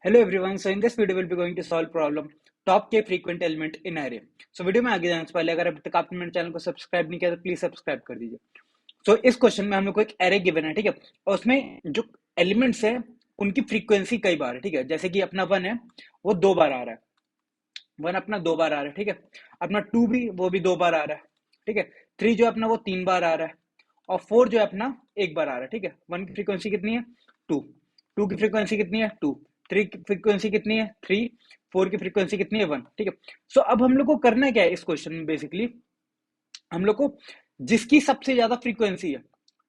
Hello everyone. So in this video we'll be going to solve problem top k frequent element in array. So video में आगे जाने से पहले अगर अभी तक आपने मेरे चैनल को सब्सक्राइब नहीं किया तो प्लीज सब्सक्राइब कर दीजिए. So इस क्वेश्चन में हम लोग को एक एरे गिवन है, ठीक है, और उसमें जो एलिमेंट्स है उनकी फ्रीक्वेंसी कई बार है, ठीक है. जैसे कि अपना 1 है वो 2 बार आ रहा है, 1 अपना 2 बार आ रहा है, ठीक है. अपना 2 भी वो भी 2 बार आ रहा है, ठीक है. 3 जो अपना वो 3 बार आ रहा है और 4 जो है अपना 1 बार आ रहा है, ठीक है. 1 की फ्रीक्वेंसी कितनी है 2, 2 की फ्रीक्वेंसी कितनी है 2, 3 की फ्रीक्वेंसी कितनी है 3, 4 की फ्रीक्वेंसी कितनी है 1, ठीक है. सो अब हम लोग को करना क्या है इस क्वेश्चन में, बेसिकली हम लोग को जिसकी सबसे ज्यादा फ्रीक्वेंसी है,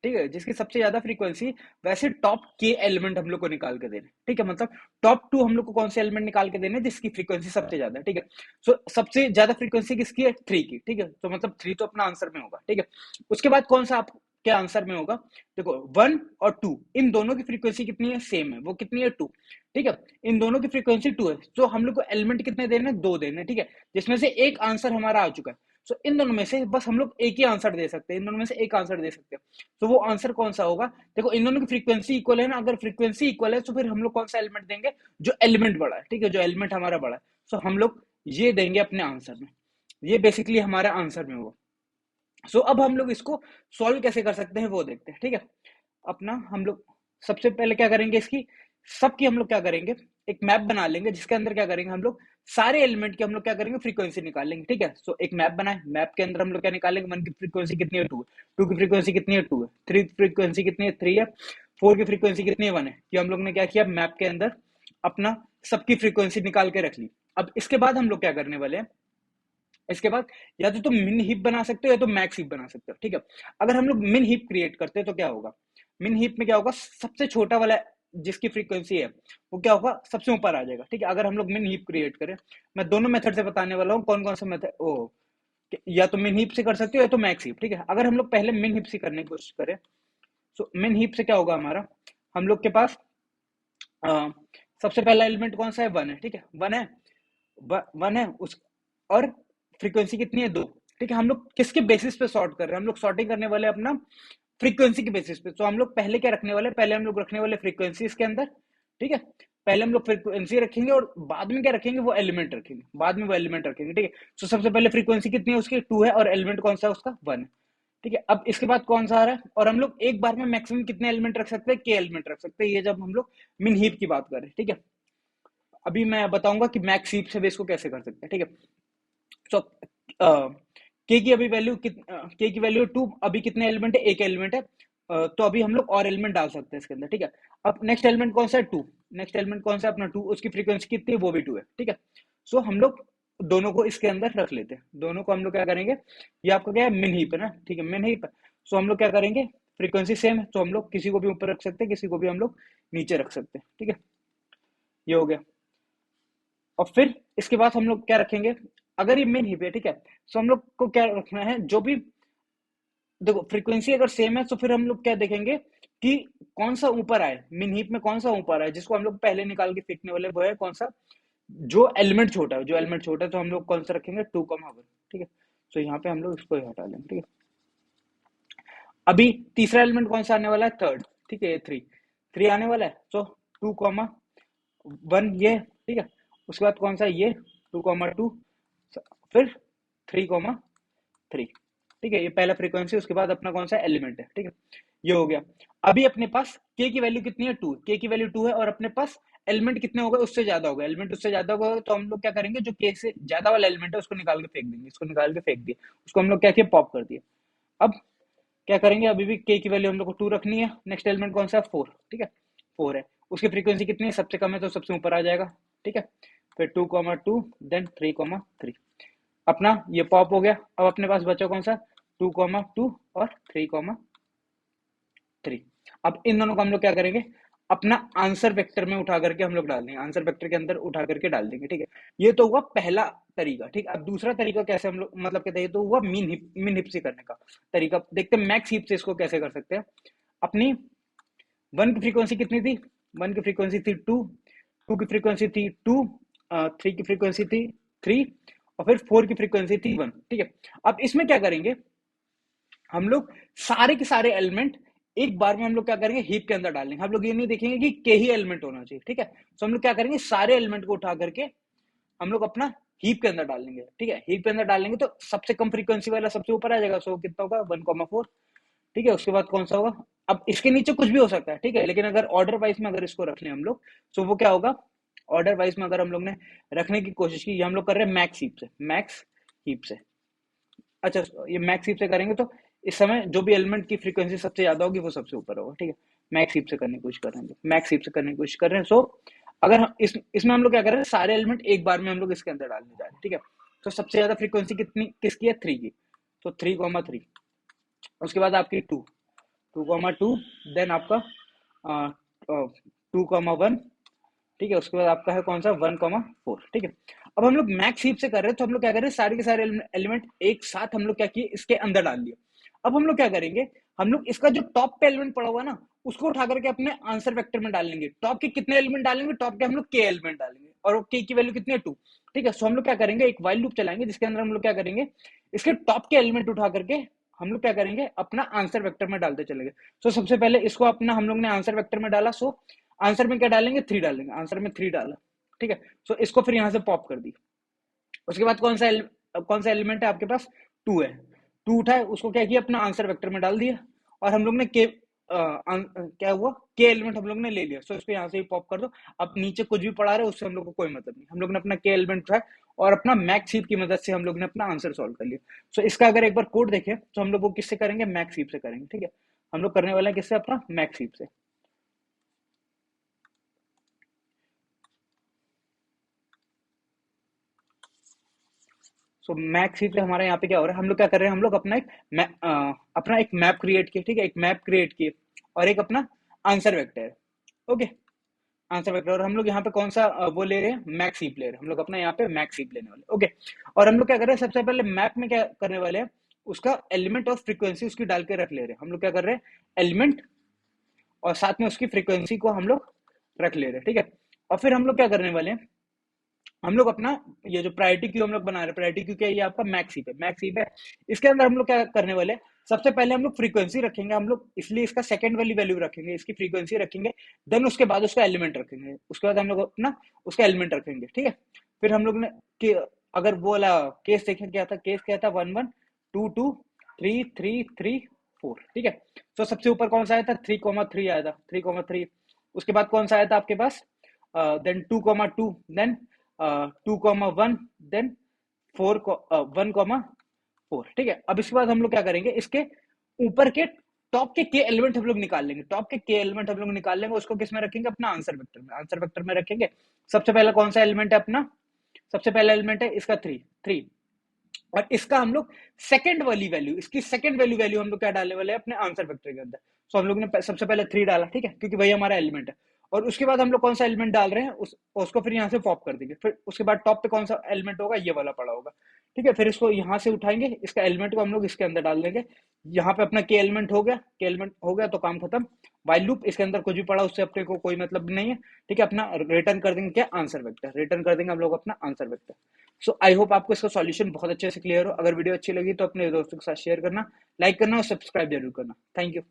ठीक है, जिसकी सबसे ज्यादा फ्रीक्वेंसी, वैसे टॉप के एलिमेंट हम लोग को निकाल के देने, ठीक है. मतलब टॉप 2 हम लोग को कौन से एलिमेंट निकाल के देने जिसकी फ्रीक्वेंसी सबसे ज्यादा है, ठीक है. सो सबसे ज्यादा फ्रीक्वेंसी किसकी है 3 की, ठीक है. तो मतलब 3 तो अपना आंसर में होगा, ठीक है. उसके बाद कौन सा आप क्या आंसर में होगा, देखो 1 और 2 इन दोनों की फ्रीक्वेंसी कितनी है सेम है, वो कितनी है 2, ठीक है. इन दोनों की फ्रीक्वेंसी 2 है, तो हम लोग को एलिमेंट कितने देने 2 देने, ठीक है, जिसमें से एक आंसर हमारा आ चुका है. सो इन दोनों में से बस हम लोग एक ही आंसर दे सकते हैं, इन दोनों में से एक आंसर दे सकते हैं. तो वो आंसर कौन सा होगा, देखो इन दोनों की फ्रीक्वेंसी इक्वल है ना, अगर फ्रीक्वेंसी इक्वल है तो फिर हम लोग कौन सा एलिमेंट देंगे, जो एलिमेंट बड़ा है, ठीक है, जो एलिमेंट हमारा बड़ा है. सो हम लोग ये देंगे अपने आंसर में, ये बेसिकली हमारा आंसर में होगा. सो अब हम लोग इसको सॉल्व कैसे कर सकते हैं वो देखते हैं, ठीक है. अपना हम लोग सबसे पहले क्या करेंगे, इसकी सबकी हम लोग क्या करेंगे, एक मैप बना लेंगे जिसके अंदर क्या करेंगे हम लोग सारे एलिमेंट की हम लोग क्या करेंगे फ्रीक्वेंसी निकालेंगे, ठीक है. सो एक मैप बनाए, मैप के अंदर हम लोग क्या निकालेंगे, 1 की फ्रीक्वेंसी कितनी है 2 है, 2 की फ्रीक्वेंसी कितनी है 2 है, 3 की फ्रीक्वेंसी कितनी है 3 है, 4 की फ्रीक्वेंसी कितनी है 1 है. कि हम लोग ने क्या किया, मैप के अंदर अपना सबकी फ्रीक्वेंसी निकाल के रख ली. अब इसके बाद हम लोग क्या करने वाले हैं, इसके बाद या तो तुम मिन हीप बना सकते हो या तो मैक्स हीप बना सकते हो, ठीक है. अगर हम लोग मिन हीप क्रिएट करते हैं तो क्या होगा, मिन हीप में क्या होगा, सबसे छोटा वाला जिसकी फ्रीक्वेंसी है वो क्या होगा सबसे ऊपर आ जाएगा, ठीक है. अगर हम लोग मिन हीप क्रिएट करें, मैं दोनों मेथड से बताने वाला हूँ कौन कौन सा मेथड, ओ या तो मिन हीप से कर सकते हो या तो मैक्स हीप, ठीक है. अगर हम लोग पहले मिन हीप से करने की कोशिश करें, सो मिन हीप से क्या होगा हमारा, हम लोग के पास आ, सबसे पहला एलिमेंट कौन सा है 1 है, ठीक है, 1 है, 1 है उस, और फ्रीक्वेंसी कितनी है 2, ठीक है. हम लोग किसके बेसिस पे सॉर्ट कर रहे हैं, हम लोग सॉर्टिंग करने वाले अपना फ्रीक्वेंसी के बेसिस पे. तो हम लोग पहले क्या रखने वाले, पहले हम लोग रखने वाले फ्रीक्वेंसी इसके अंदर, ठीक है. पहले हम लोग फ्रीक्वेंसी रखेंगे और बाद में क्या रखेंगे, वो एलिमेंट रखेंगे, बाद में वो एलिमेंट रखेंगे, ठीक है. तो सबसे पहले फ्रीक्वेंसी कितनी है उसकी 2 है और एलिमेंट कौन सा है उसका 1 है, ठीक है. अब इसके बाद कौन सा आ रहा है, और हम लोग एक बार में मैक्सिमम कितने एलिमेंट रख सकते हैं, के एलिमेंट रख सकते हैं, ये जब हम लोग मिन हीप की बात करें, ठीक है. अभी मैं बताऊंगा कि मैक्स हीप से बेस को कैसे कर सकते हैं, ठीक है. तो के की अभी वैल्यू के की वैल्यू 2, अभी कितने एलिमेंट है, एक एलिमेंट है. तो अभी हम लोग और एलिमेंट डाल सकते हैं इसके अंदर, ठीक है. अब नेक्स्ट एलिमेंट कौन सा है 2, नेक्स्ट एलिमेंट कौन सा है अपना 2, उसकी फ्रीक्वेंसी कितनी है वो भी 2 है, ठीक है. सो हम लोग दोनों को इसके अंदर रख लेते हैं, दोनों को हम लोग क्या करेंगे, ये आपका क्या है मिन हीप है ना, ठीक है, मिन हीप. सो हम लोग क्या करेंगे, फ्रीक्वेंसी सेम है तो हम लोग किसी को भी ऊपर रख सकते हैं, किसी को भी हम लोग नीचे रख सकते हैं, ठीक है. ये हो गया. और फिर इसके बाद हम लोग क्या रखेंगे, अगर ये मेन हीप है, ठीक है, तो हम लोग को क्या रखना है, जो भी देखो फ्रीक्वेंसी अगर सेम है तो फिर हम लोग क्या देखेंगे कि कौन सा ऊपर आए, मिन हीप में कौन सा ऊपर आए, जिसको हम लोग पहले निकाल के फेंकने वाले वो है कौन सा, जो एलिमेंट छोटा है, जो एलिमेंट छोटा है तो हम लोग कौन सा रखेंगे 2,1, ठीक है. तो यहाँ पे हम लोग इसको ही हटा लेंगे, ठीक है. अभी तीसरा एलिमेंट कौन सा आने वाला है थर्ड, ठीक है, 3, 3 आने वाला है. तो 2,1 ये, ठीक है. उसके बाद कौन सा ये 2,2, फिर 3,3, ठीक है. ये पहला फ्रीक्वेंसी, उसके बाद अपना कौन सा एलिमेंट है, ठीक है. ये हो गया. अभी अपने पास के की वैल्यू कितनी है 2, के की वैल्यू 2 है और अपने पास एलिमेंट कितने हो गए, उससे ज्यादा हो गए, एलिमेंट उससे ज्यादा हो गए, तो हम लोग क्या करेंगे, जो के से ज्यादा वाला एलिमेंट है उसको निकाल के फेंक देंगे, इसको निकाल के फेंक दिए, उसको हम लोग क्या किया पॉप कर दिए. अब क्या करेंगे, अभी भी के की वैल्यू हम लोग को 2 रखनी है, नेक्स्ट एलिमेंट कौन सा है 4, ठीक है, 4 है, उसकी फ्रीक्वेंसी कितनी है, सबसे कम है तो सबसे ऊपर आ जाएगा, ठीक है. फिर 2,2 देन 3,3, अपना ये पॉप हो गया. अब अपने पास बचा कौन सा 2,2 और 3,3. अब इन दोनों को हम लोग क्या करेंगे, अपना आंसर वेक्टर में उठा करके हम लोग डाल देंगे, आंसर वेक्टर के अंदर उठा करके डाल देंगे, ठीक है. ये तो हुआ पहला तरीका, ठीक है. अब दूसरा तरीका कैसे हम लोग मतलब कहते हैं, तो हुआ मीन हिप से करने का तरीका. देखते हैं मैक्स हिप से इसको कैसे कर सकते हैं. अपनी 1 की फ्रीक्वेंसी कितनी थी, 1 की फ्रीक्वेंसी थी 2, 2 की फ्रीक्वेंसी थी 2, 3 की फ्रीक्वेंसी थी 3 और फिर 4 की फ्रीक्वेंसी थी 1, ठीक है. अब इसमें क्या करेंगे, हम लोग सारे के सारे एलिमेंट एक बार में हम लोग क्या करेंगे, हीप के अंदर डालेंगे। हम लोग ये नहीं देखेंगे कि के ही एलिमेंट होना चाहिए, ठीक है। तो हम लोग क्या करेंगे, सारे एलिमेंट को उठा करके हम लोग अपना हीप के अंदर डाल देंगे, ठीक है। हीप के अंदर डालेंगे तो सबसे कम फ्रीक्वेंसी वाला सबसे ऊपर आ जाएगा, सो कितना होगा 1,4, ठीक है। उसके बाद कौन सा होगा, अब इसके नीचे कुछ भी हो सकता है, ठीक है, लेकिन अगर ऑर्डर वाइज में अगर इसको रख लें हम लोग, तो वो क्या होगा, ऑर्डर वाइज में अगर हम लोग ने रखने की कोशिश की, ये हम लोग कर रहे हैं मैक्स हीप से, मैक्स हीप से। अच्छा, ये मैक्स हीप से करेंगे तो इस समय जो भी एलिमेंट की फ्रीक्वेंसी सबसे ज्यादा होगी वो सबसे ऊपर होगा, ठीक है। मैक्स हीप से करने की कोशिश कर रहे हैं, मैक्स हीप से करने की कोशिश कर रहे हैं। सो अगर हम इसमें हम लोग क्या कर रहे हैं, सारे एलिमेंट एक बार में हम लोग इसके अंदर डालने जा रहे हैं, ठीक है। तो सबसे ज्यादा फ्रीक्वेंसी कितनी किसकी है, 3 की, तो 3,3। उसके बाद आपकी 2,2, देन आपका 2,1, ठीक है। उसके बाद आपका है कौन सा 1,4, ठीक है। अब हम लोग मैक्स हीप से कर रहे हैं, तो हम लोग क्या कर रहे हैं, सारे के सारे एलिमेंट एक साथ हम लोग क्या किए, इसके अंदर डाल दिए। अब हम लोग क्या करेंगे, हम लोग इसका जो टॉप पे एलिमेंट पड़ा हुआ ना, उसको उठा करके अपने आंसर वेक्टर में डालेंगे। टॉप के कितने एलिमेंट डालेंगे, टॉप के हम लोग के एलिमेंट डालेंगे, और के की वैल्यू कितनी है 2, ठीक है। सो हम लोग क्या करेंगे, एक वाइल लूप चलाएंगे जिसके अंदर हम लोग क्या करेंगे, इसके टॉप के एलिमेंट उठा करके हम लोग क्या करेंगे, अपना आंसर वेक्टर में डालते चलेंगे। सो सबसे पहले इसको अपना हम लोग ने आंसर वेक्टर में डाला, सो आंसर में क्या डालेंगे, 3 डालेंगे, आंसर में 3 डाला, ठीक है। सो इसको फिर यहां से पॉप कर दी। उसके बाद कौन सा एलिमेंट है आपके पास, 2 है। 2 उठाए, उसको क्या किया, अपना आंसर वेक्टर में डाल दिया, और हम लोग ने क्या हुआ, के एलिमेंट हम लोग ने ले लिया। सो इसको यहाँ से ही पॉप कर दो। अब नीचे कुछ भी पढ़ा रहे उससे हम लोग को कोई मतलब नहीं, हम लोग ने अपना के एलिमेंट उठाया और अपना मैक्स हीप की मदद से हम लोग ने अपना आंसर सॉल्व कर लिया। सो इसका अगर एक बार कोड देखें तो हम लोग वो किससे करेंगे, मैक्स हीप से करेंगे, ठीक है। हम लोग करने वाले हैं किससे, अपना मैक्स हीप से। सो मैक्स हीप से हमारे यहाँ पे क्या हो रहा है, हम लोग क्या कर रहे हैं, हम लोग अपना एक मैप क्रिएट किए, ठीक है, एक मैप क्रिएट किए और एक अपना आंसर वेक्टर है, ओके, आंसर वेक्टर। और हम लोग यहाँ पे कौन सा वो ले रहे हैं, मैक्स हीप ले रहे हैं हम लोग, अपना यहाँ पे मैक्स हीप लेने वाले, ओके। और हम लोग क्या कर रहे हैं, सबसे पहले मैप में क्या करने वाले हैं, उसका एलिमेंट ऑफ फ्रीक्वेंसी उसकी डाल के रख ले रहे हैं। हम लोग क्या कर रहे हैं, एलिमेंट और साथ में उसकी फ्रीक्वेंसी को हम लोग रख ले रहे हैं, ठीक है। और फिर हम लोग क्या करने वाले हैं, हम लोग अपना ये जो प्रायोरिटी क्यू हम लोग बना रहे हैं, प्रायोरिटी क्यू क्या है, ये आपका मैक्स हीप है, मैक्स हीप है। इसके अंदर हम लोग क्या करने वाले हैं, सबसे पहले हम लोग फ्रीक्वेंसी रखेंगे, हम लोग इसलिए इसका सेकंड वाली वैल्यू रखेंगे, इसकी फ्रीक्वेंसी रखेंगे, देन उसके बाद उसका एलिमेंट रखेंगे, उसके बाद हम लोग अपना उसका एलिमेंट रखेंगे, ठीक है। फिर हम लोग ने कि अगर वो वाला केस देखें, क्या था, केस क्या था, 1, 1, 2, 2, 3, 3, 3, 4, ठीक है। तो सबसे ऊपर कौन सा आया था, 3,3 आया था, 3,3। उसके बाद कौन सा आया था आपके पास, देन 2,2, देन 2,1, देन 1,4, ठीक है। अब इसके बाद हम लोग क्या करेंगे, इसके ऊपर के टॉप के एलिमेंट हम लोग निकाल लेंगे, टॉप के एलिमेंट हम लोग निकाल लेंगे, उसको किस में रखेंगे, अपना आंसर वेक्टर में, आंसर वेक्टर में रखेंगे। सबसे पहला कौन सा एलिमेंट है अपना, सबसे पहला एलिमेंट है इसका 3, और इसका हम लोग सेकंड वाली वैल्यू, इसकी सेकंड वैल्यू हम लोग क्या डालने वाले हैं, अपने आंसर वेक्टर के अंदर। सो हम लोग ने सबसे पहले 3 डाला, ठीक है, क्योंकि वही हमारा एलिमेंट है। और उसके बाद हम लोग कौन सा एलिमेंट डाल रहे हैं, उसको फिर यहाँ से पॉप कर देंगे। फिर उसके बाद टॉप पे कौन सा एलिमेंट होगा, ये वाला पड़ा होगा, ठीक है। फिर इसको यहाँ से उठाएंगे, इसका एलिमेंट को हम लोग इसके अंदर डाल देंगे। यहाँ पे अपना के एलिमेंट हो गया, के एलिमेंट हो गया तो काम खत्म। वाइल लूप, इसके अंदर कुछ भी पड़ा उससे अपने को कोई मतलब नहीं है, ठीक है। अपना रिटर्न कर देंगे क्या, आंसर वेक्टर, रिटर्न कर देंगे हम लोग अपना answer vector. So I hope आपको इसका सॉल्यूशन बहुत अच्छे से क्लियर हो। अगर वीडियो अच्छी लगी तो अपने दोस्तों के साथ शेयर करना, लाइक करना और सब्सक्राइब जरूर करना। Thank you.